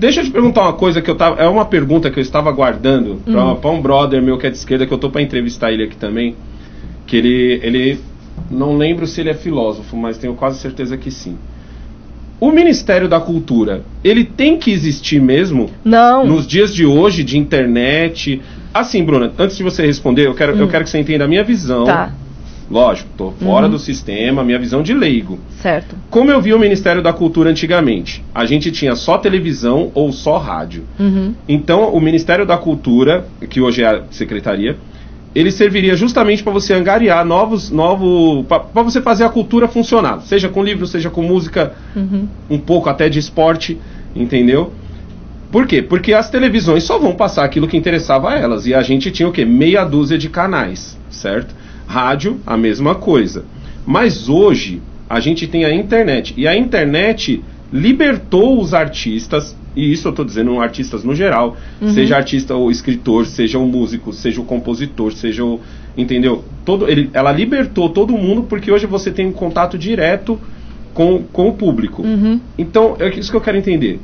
Deixa eu te perguntar uma coisa é uma pergunta que eu estava aguardando para um brother meu que é de esquerda, que eu tô para entrevistar ele aqui também, que ele não lembro se ele é filósofo, mas tenho quase certeza que sim. O Ministério da Cultura, ele tem que existir mesmo? Não. Nos dias de hoje, de internet? Assim, Bruna, antes de você responder, eu quero que você entenda a minha visão. Tá. Lógico, tô fora do sistema, minha visão de leigo. Certo. Como eu vi o Ministério da Cultura antigamente, a gente tinha só televisão ou só rádio. Então, o Ministério da Cultura, que hoje é a secretaria, ele serviria justamente para você angariar para você fazer a cultura funcionar, seja com livro, seja com música, um pouco até de esporte, entendeu? Por quê? Porque as televisões só vão passar aquilo que interessava a elas, e a gente tinha o quê? Meia dúzia de canais, certo? Rádio, a mesma coisa. Mas hoje, a gente tem a internet, e a internet libertou os artistas, e isso eu estou dizendo artistas no geral, seja artista ou escritor, seja o músico, seja o compositor, seja o... Entendeu? Ela libertou todo mundo, porque hoje você tem um contato direto com o público. Então, é isso que eu quero entender.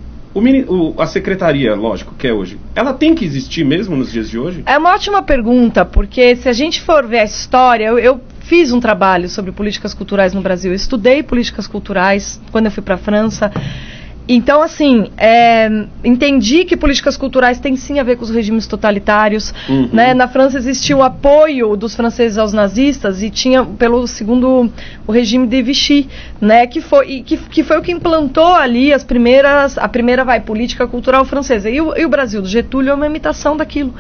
A secretaria, lógico, que é hoje, ela tem que existir mesmo nos dias de hoje? É uma ótima pergunta, porque se a gente for ver a história, eu fiz um trabalho sobre políticas culturais no Brasil, eu estudei políticas culturais quando eu fui para a França. Então, assim, entendi que políticas culturais têm sim a ver com os regimes totalitários, né? Na França existia o apoio dos franceses aos nazistas e tinha, segundo o regime de Vichy, né? Que foi o que implantou ali a primeira política cultural francesa. E o Brasil do Getúlio é uma imitação daquilo.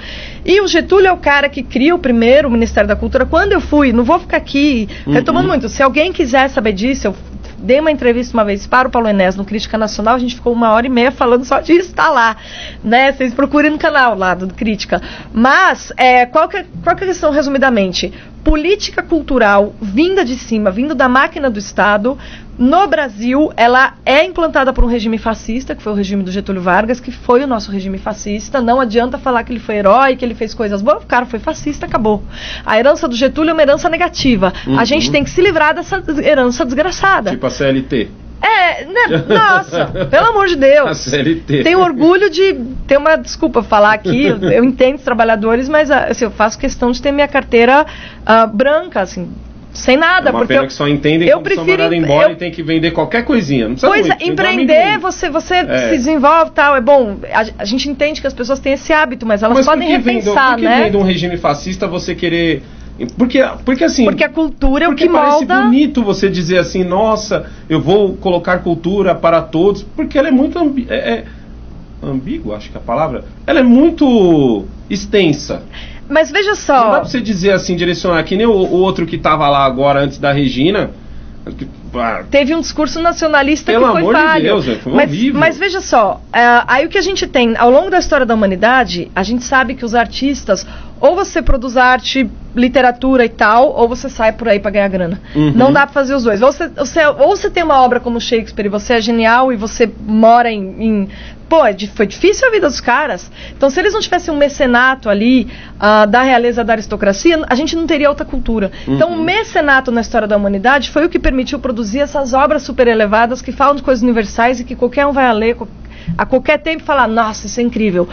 E o Getúlio é o cara que cria o Ministério da Cultura. Quando eu fui, não vou ficar aqui retomando muito, se alguém quiser saber disso, eu dei uma entrevista uma vez para o Paulo Enés no Crítica Nacional, a gente ficou 1h30 falando só disso, tá lá, né? Vocês procurem no canal lá do Crítica. Mas, qual que é a questão, resumidamente? Política cultural vinda de cima, vindo da máquina do Estado, no Brasil, ela é implantada por um regime fascista, que foi o regime do Getúlio Vargas, que foi o nosso regime fascista. Não adianta falar que ele foi herói, que ele fez coisas boas. O cara foi fascista, acabou. A herança do Getúlio é uma herança negativa. A gente tem que se livrar dessa herança desgraçada. Tipo a CLT. Né? Nossa, pelo amor de Deus. A CLT. Tenho orgulho de ter uma desculpa falar aqui, eu entendo os trabalhadores, mas assim, eu faço questão de ter minha carteira branca, assim, sem nada. É uma porque pena que só entendem como são mandados embora e tem que vender qualquer coisinha. Não precisa muito, empreender, você se desenvolve e tal, é bom. A gente entende que as pessoas têm esse hábito, mas elas podem repensar, né? Por que vem de um regime fascista você querer... Porque assim... Porque a cultura é o que molda... Porque parece bonito você dizer assim, nossa, eu vou colocar cultura para todos, porque ela é muito... ambígua, acho que é a palavra. Ela é muito extensa. Mas veja só... Não dá pra você dizer assim, direcionar, que nem o outro que tava lá agora, antes da Regina... Teve um discurso nacionalista Pelo que foi amor falho. de Deus, foi horrível. Mas veja só, aí o que a gente tem, ao longo da história da humanidade, a gente sabe que os artistas, ou você produz arte, literatura e tal, ou você sai por aí pra ganhar grana. Não dá pra fazer os dois. Ou você tem uma obra como Shakespeare e você é genial e você mora foi difícil a vida dos caras. Então, se eles não tivessem um mecenato ali da realeza, da aristocracia, a gente não teria alta cultura. Então, o mecenato na história da humanidade foi o que permitiu produzir essas obras super elevadas que falam de coisas universais e que qualquer um vai ler a qualquer tempo e falar, nossa, isso é incrível.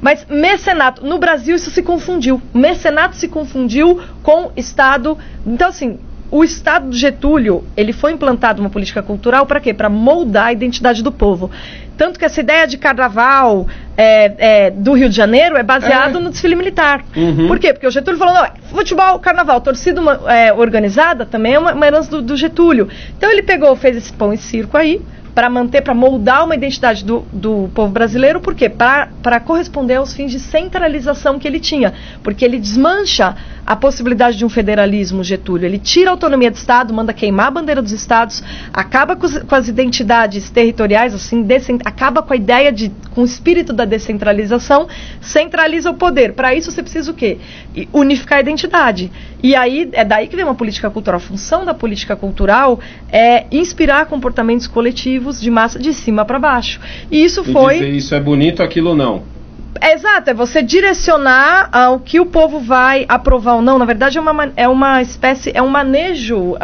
Mas mecenato, no Brasil isso se confundiu. Mecenato se confundiu com Estado. Então, assim, o Estado do Getúlio, ele foi implantado uma política cultural para quê? Para moldar a identidade do povo. Tanto que essa ideia de carnaval do Rio de Janeiro é baseado no desfile militar. Por quê? Porque o Getúlio falou, não, futebol, carnaval, torcida organizada também é uma herança do Getúlio. Então ele fez esse pão e circo aí, para moldar uma identidade do povo brasileiro. Por quê? Para corresponder aos fins de centralização que ele tinha. Porque ele desmancha a possibilidade de um federalismo, Getúlio. Ele tira a autonomia do Estado, manda queimar a bandeira dos Estados, acaba com as identidades territoriais, assim, acaba com a ideia com o espírito da descentralização, centraliza o poder. Para isso você precisa o quê? Unificar a identidade. E aí, é daí que vem uma política cultural. A função da política cultural é inspirar comportamentos coletivos de massa de cima para baixo. E isso foi... dizer isso é bonito, aquilo não. Exato, é você direcionar ao que o povo vai aprovar ou não. Na verdade, é uma espécie, é um manejo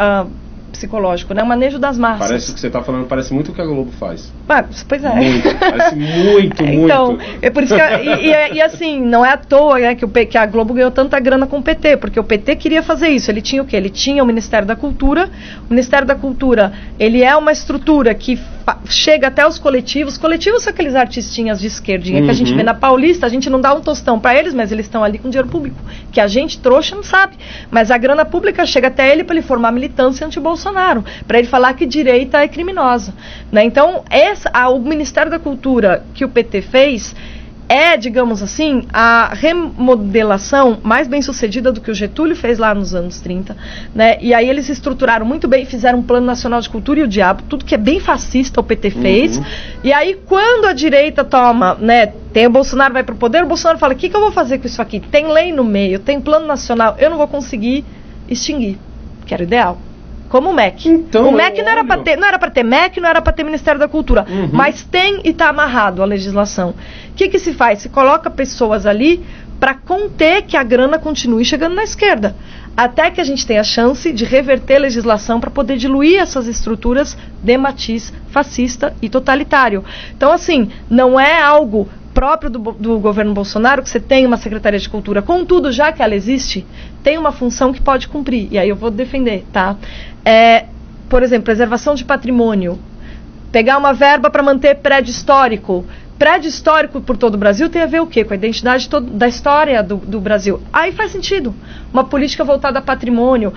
psicológico, né? O manejo das massas. Parece que você está falando, parece muito o que a Globo faz. Pois é. Muito, parece muito. Então, é por isso que... E assim, não é à toa, né, que a Globo ganhou tanta grana com o PT, porque o PT queria fazer isso. Ele tinha o quê? Ele tinha o Ministério da Cultura. O Ministério da Cultura, ele é uma estrutura que chega até os coletivos. Os coletivos são aqueles artistinhas de esquerdinha que a gente vê na Paulista. A gente não dá um tostão para eles, mas eles estão ali com dinheiro público, que a gente, trouxa, não sabe. Mas a grana pública chega até ele para ele formar militância anti-Bolsonaro, para ele falar que direita é criminosa, né? Então, o Ministério da Cultura que o PT fez é, digamos assim, a remodelação mais bem sucedida do que o Getúlio fez lá nos anos 30, né? E aí eles se estruturaram muito bem, fizeram um Plano Nacional de Cultura e o diabo, tudo que é bem fascista o PT fez. E aí quando a direita toma, né, tem o Bolsonaro, vai pro poder, o Bolsonaro fala, o que eu vou fazer com isso aqui? Tem lei no meio, tem Plano Nacional, eu não vou conseguir extinguir, que era o ideal. Como o MEC. Então, o MEC não era para ter MEC, não era para ter Ministério da Cultura. Mas tem e está amarrado a legislação. O que se faz? Se coloca pessoas ali para conter que a grana continue chegando na esquerda. Até que a gente tenha a chance de reverter a legislação para poder diluir essas estruturas de matiz fascista e totalitário. Então, assim, não é algo próprio do governo Bolsonaro, que você tem uma Secretaria de Cultura. Contudo, já que ela existe, tem uma função que pode cumprir. E aí eu vou defender, tá? Por exemplo, preservação de patrimônio. Pegar uma verba para manter prédio histórico. Prédio histórico por todo o Brasil tem a ver o quê? Com a identidade da história do Brasil. Aí faz sentido. Uma política voltada a patrimônio.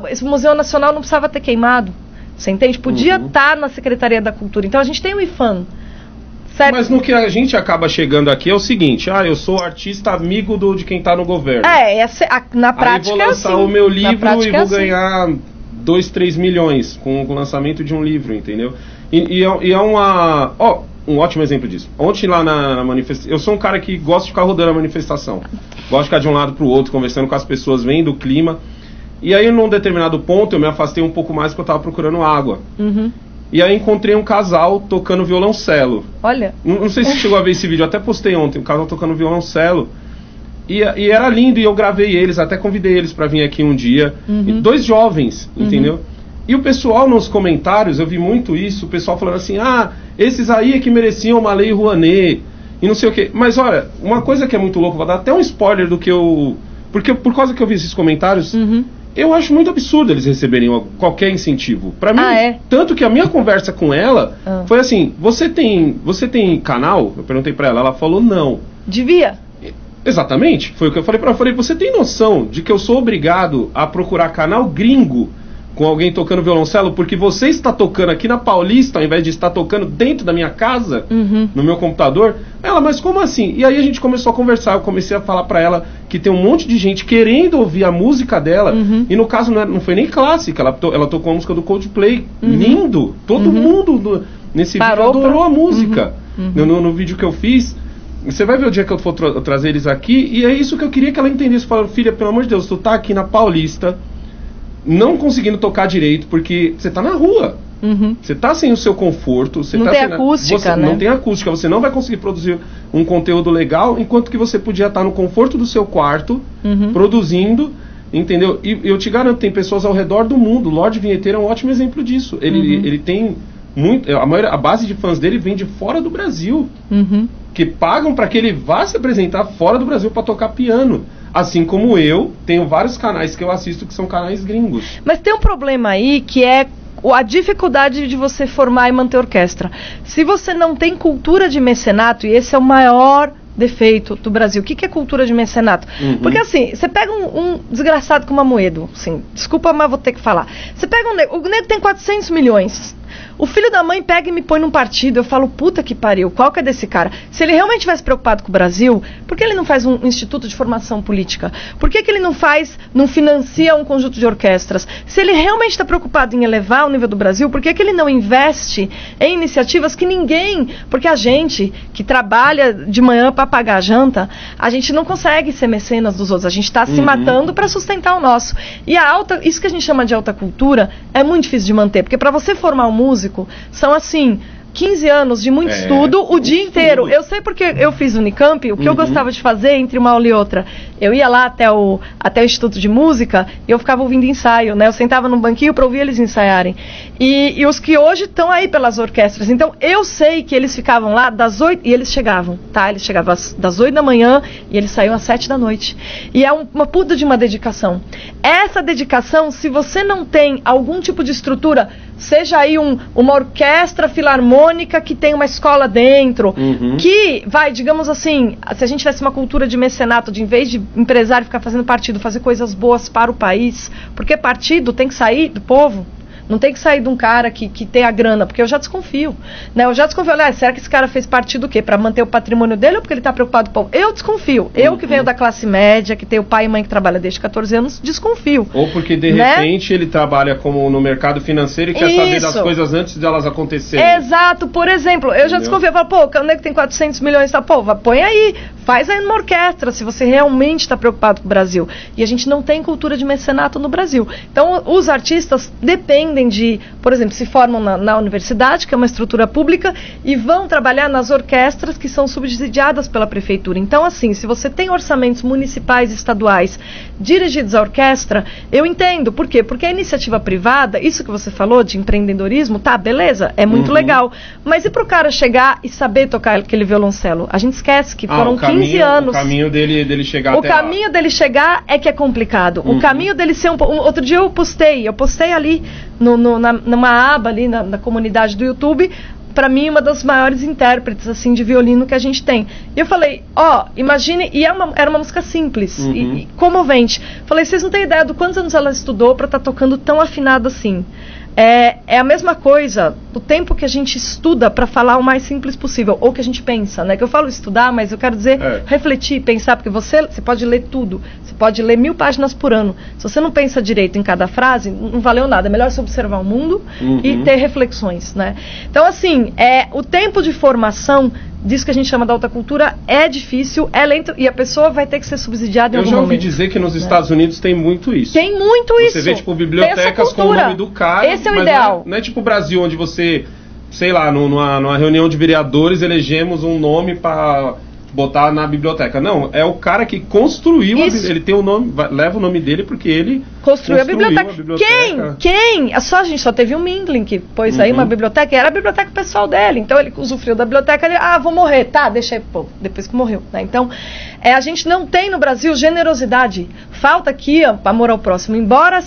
Esse Museu Nacional não precisava ter queimado. Você entende? Podia estar na Secretaria da Cultura. Então a gente tem o IFAM. Certo? Mas no que a gente acaba chegando aqui é o seguinte, eu sou artista amigo de quem está no governo. Na prática aí vou lançar o meu livro e vou ganhar 2, 3 milhões com o lançamento de um livro, entendeu? E é um ótimo exemplo disso. Ontem lá na manifestação, eu sou um cara que gosta de ficar rodando a manifestação. Gosto de ficar de um lado para o outro, conversando com as pessoas, vendo o clima. E aí, num determinado ponto, eu me afastei um pouco mais porque eu estava procurando água. E aí encontrei um casal tocando violoncelo. Olha. Não sei se você chegou a ver esse vídeo, eu até postei ontem, um casal tocando violoncelo. E era lindo, e eu gravei eles, até convidei eles para vir aqui um dia. E 2 jovens, entendeu? E o pessoal nos comentários, eu vi muito isso, o pessoal falando assim, esses aí é que mereciam uma lei Rouanet, e não sei o quê. Mas olha, uma coisa que é muito louco, vou dar até um spoiler do que eu... Porque por causa que eu vi esses comentários... Eu acho muito absurdo eles receberem qualquer incentivo. Pra mim, tanto que a minha conversa com ela foi assim, você tem canal? Eu perguntei pra ela, ela falou não. Devia. Exatamente, foi o que eu falei pra ela. Eu falei, você tem noção de que eu sou obrigado a procurar canal gringo com alguém tocando violoncelo, porque você está tocando aqui na Paulista, ao invés de estar tocando dentro da minha casa, no meu computador? Ela, mas como assim? E aí a gente começou a conversar, eu comecei a falar pra ela que tem um monte de gente querendo ouvir a música dela, e no caso não foi nem clássica, ela tocou a música do Coldplay, lindo, todo mundo nesse vídeo adorou a música, no vídeo que eu fiz. Você vai ver o dia que eu for trazer eles aqui, e é isso que eu queria que ela entendesse. Falando, filha, pelo amor de Deus, tu tá aqui na Paulista, não conseguindo tocar direito, porque você tá na rua. Você tá sem o seu conforto. Você não tá tem acústica, né? Não tem acústica, você não vai conseguir produzir um conteúdo legal, enquanto que você podia estar no conforto do seu quarto, produzindo, entendeu? E eu te garanto, tem pessoas ao redor do mundo. O Lorde Vinheteiro é um ótimo exemplo disso. Ele tem muito... A base de fãs dele vem de fora do Brasil. Que pagam para que ele vá se apresentar fora do Brasil para tocar piano. Assim como eu, tenho vários canais que eu assisto que são canais gringos. Mas tem um problema aí que é a dificuldade de você formar e manter orquestra. Se você não tem cultura de mecenato, e esse é o maior defeito do Brasil. O que é cultura de mecenato? Porque assim, você pega um desgraçado como Amoedo, assim, desculpa, mas vou ter que falar. Você pega o nego tem 400 milhões. O filho da mãe pega e me põe num partido, eu falo, puta que pariu, qual que é desse cara? Se ele realmente estivesse preocupado com o Brasil, por que ele não faz um instituto de formação política? Por que ele não financia um conjunto de orquestras? Se ele realmente está preocupado em elevar o nível do Brasil, por que ele não investe em iniciativas que ninguém... Porque a gente, que trabalha de manhã para pagar a janta, a gente não consegue ser mecenas dos outros, a gente está se matando para sustentar o nosso. E isso que a gente chama de alta cultura é muito difícil de manter, porque para você formar um músico, são assim, 15 anos de muito estudo, o dia inteiro. Eu sei porque eu fiz Unicamp, o que eu gostava de fazer entre uma aula e outra. Eu ia lá até o Instituto de Música e eu ficava ouvindo ensaio, né? Eu sentava num banquinho para ouvir eles ensaiarem. E os que hoje estão aí pelas orquestras. Então, eu sei que eles ficavam lá das 8, e eles chegavam, tá? Eles chegavam das 8 da manhã e eles saíam às 7 da noite. E é uma puta de uma dedicação. Essa dedicação, se você não tem algum tipo de estrutura, seja aí uma orquestra filarmônica que tem uma escola dentro, que vai, digamos assim, se a gente tivesse uma cultura de mecenato, de em vez de empresário ficar fazendo partido, fazer coisas boas para o país, porque partido tem que sair do povo. Não tem que sair de um cara que tem a grana, porque eu já desconfio. Né? Eu já desconfio, olha, será que esse cara fez partido do quê? Para manter o patrimônio dele ou porque ele está preocupado com o povo? Eu desconfio. Eu que venho da classe média, que tenho pai e mãe que trabalham desde 14 anos, desconfio. Ou porque de repente ele trabalha como no mercado financeiro e quer saber das coisas antes delas acontecerem. Exato, por exemplo, eu já desconfio. Eu falo, pô, o nego tem 400 milhões, tá? Pô, põe aí, faz aí numa orquestra, se você realmente está preocupado com o Brasil. E a gente não tem cultura de mecenato no Brasil. Então, os artistas dependem de, por exemplo, se formam na universidade, que é uma estrutura pública, e vão trabalhar nas orquestras que são subsidiadas pela prefeitura. Então, assim, se você tem orçamentos municipais e estaduais dirigidos à orquestra, eu entendo. Por quê? Porque a iniciativa privada, isso que você falou de empreendedorismo, tá, beleza, é muito legal. Mas e pro cara chegar e saber tocar aquele violoncelo? A gente esquece que foram 15 anos. O caminho dele chegar até lá. O caminho dele chegar é que é complicado. O caminho dele ser outro dia eu postei ali numa aba ali na comunidade do YouTube, para mim uma das maiores intérpretes assim de violino que a gente tem. E eu falei, imagine, e era uma música simples e comovente. Falei, vocês não têm ideia do quantos anos ela estudou para estar tocando tão afinado assim. É a mesma coisa, o tempo que a gente estuda para falar o mais simples possível, ou que a gente pensa, né? Que eu falo estudar, mas eu quero dizer refletir, pensar, porque você pode ler tudo, você pode ler 1000 páginas por ano. Se você não pensa direito em cada frase, não valeu nada. É melhor você observar o mundo e ter reflexões, né? Então, assim, o tempo de formação disso que a gente chama da alta cultura é difícil, é lento, e a pessoa vai ter que ser subsidiada em algum momento. Eu já ouvi dizer que nos Estados Unidos tem muito isso. Tem muito isso. Você vê, tipo, bibliotecas com o nome do cara. Esse é o ideal. Não é tipo o Brasil, onde você, sei lá, numa reunião de vereadores, elegemos um nome para botar na biblioteca. Não, é o cara que construiu ele tem o nome, leva o nome dele porque ele construiu a biblioteca. Quem? A gente só teve um Mindlin que pôs aí uma biblioteca, e era a biblioteca pessoal dele, então ele usufruiu da biblioteca, ele, vou morrer, tá, deixa aí, pô, depois que morreu, né? Então, a gente não tem no Brasil generosidade, falta aqui, amor ao próximo, embora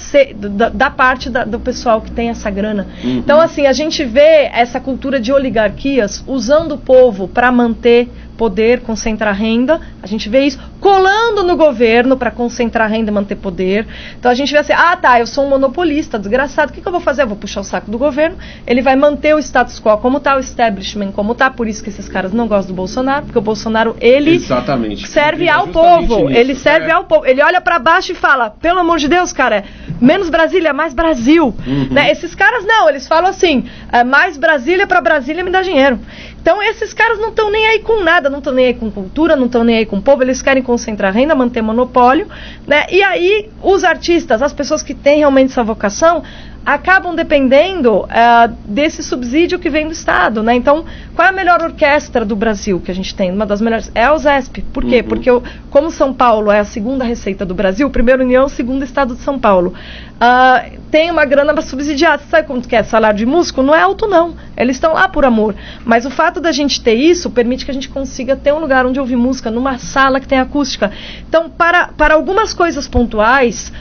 da parte do pessoal que tem essa grana. Então, assim, a gente vê essa cultura de oligarquias usando o povo para manter poder, concentrar renda, a gente vê isso colando no governo para concentrar renda e manter poder. Então a gente vê assim, eu sou um monopolista, desgraçado, o que eu vou fazer? Eu vou puxar o saco do governo, ele vai manter o status quo como tá, o establishment como tá, por isso que esses caras não gostam do Bolsonaro, porque o Bolsonaro, ele serve ao povo, ele serve ao povo, ele olha para baixo e fala, pelo amor de Deus, cara, menos Brasília, mais Brasil, né? Esses caras não, eles falam assim, mais Brasília para Brasília me dá dinheiro. Então esses caras não estão nem aí com nada, não estão nem aí com cultura, não estão nem aí com o povo, eles querem concentrar renda, manter monopólio, né? E aí os artistas, as pessoas que têm realmente essa vocação, acabam dependendo desse subsídio que vem do Estado, né? Então, qual é a melhor orquestra do Brasil que a gente tem? Uma das melhores é a USESP. Por quê? Porque como São Paulo é a segunda receita do Brasil, primeiro União, segundo Estado de São Paulo, tem uma grana para subsidiar. Você sabe quanto que é salário de músico? Não é alto, não. Eles estão lá por amor. Mas o fato da gente ter isso permite que a gente consiga ter um lugar onde ouvir música, numa sala que tem acústica. Então, para algumas coisas pontuais,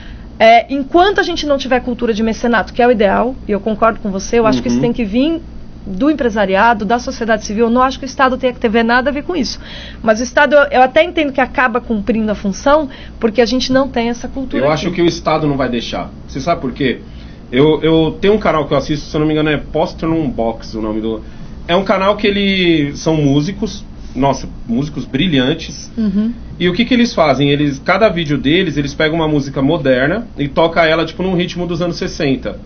enquanto a gente não tiver cultura de mecenato, que é o ideal, e eu concordo com você, eu acho que isso tem que vir do empresariado, da sociedade civil. Eu não acho que o Estado tenha que ter nada a ver com isso. Mas o Estado, eu até entendo que acaba cumprindo a função, porque a gente não tem essa cultura. Eu acho que o Estado não vai deixar. Você sabe por quê? Eu tenho um canal que eu assisto, se eu não me engano é Postron Box, o nome do... É um canal que são músicos, músicos brilhantes. E o que eles fazem? Cada vídeo deles, eles pegam uma música moderna e tocam ela tipo num ritmo dos anos 60.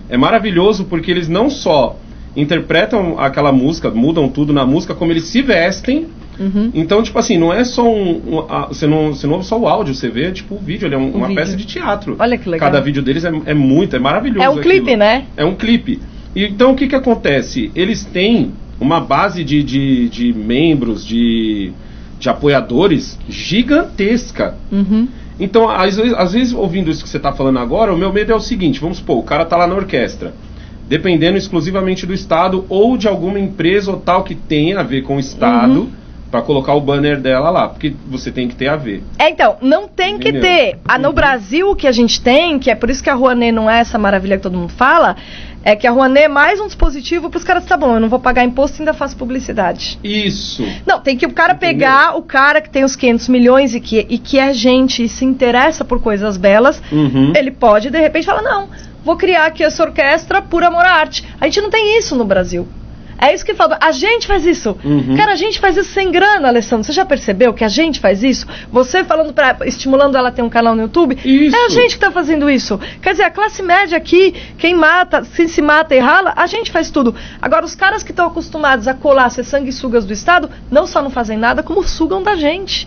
É maravilhoso porque eles não só interpretam aquela música, mudam tudo na música, como eles se vestem. Então, tipo assim, não é só você não ouve só o áudio, você vê tipo o vídeo, ele é uma peça de teatro. Olha que legal. Cada vídeo deles é maravilhoso. É um clipe, né? É um clipe. Então o que acontece? Eles têm uma base de membros, de apoiadores gigantesca. Então, às vezes, ouvindo isso que você está falando agora, o meu medo é o seguinte, vamos supor, o cara está lá na orquestra, dependendo exclusivamente do Estado ou de alguma empresa ou tal que tenha a ver com o Estado, para colocar o banner dela lá, porque você tem que ter a ver. Então, não tem que ter. No Brasil, o que a gente tem, que é por isso que a Rouanet não é essa maravilha que todo mundo fala, é que a Rouanet é mais um dispositivo para os caras, tá bom, eu não vou pagar imposto e ainda faço publicidade. Isso. Não, tem que o cara pegar o cara que tem os 500 milhões e que é gente e se interessa por coisas belas, ele pode, de repente, falar, não, vou criar aqui essa orquestra por amor à arte. A gente não tem isso no Brasil. É isso que fala. A gente faz isso. Cara, a gente faz isso sem grana, Alessandro. Você já percebeu que a gente faz isso? Você falando estimulando ela a ter um canal no YouTube? Isso. É a gente que tá fazendo isso. Quer dizer, a classe média aqui, quem se mata e rala, a gente faz tudo. Agora, os caras que estão acostumados a colar, ser sanguessugas do Estado, não só não fazem nada, como sugam da gente.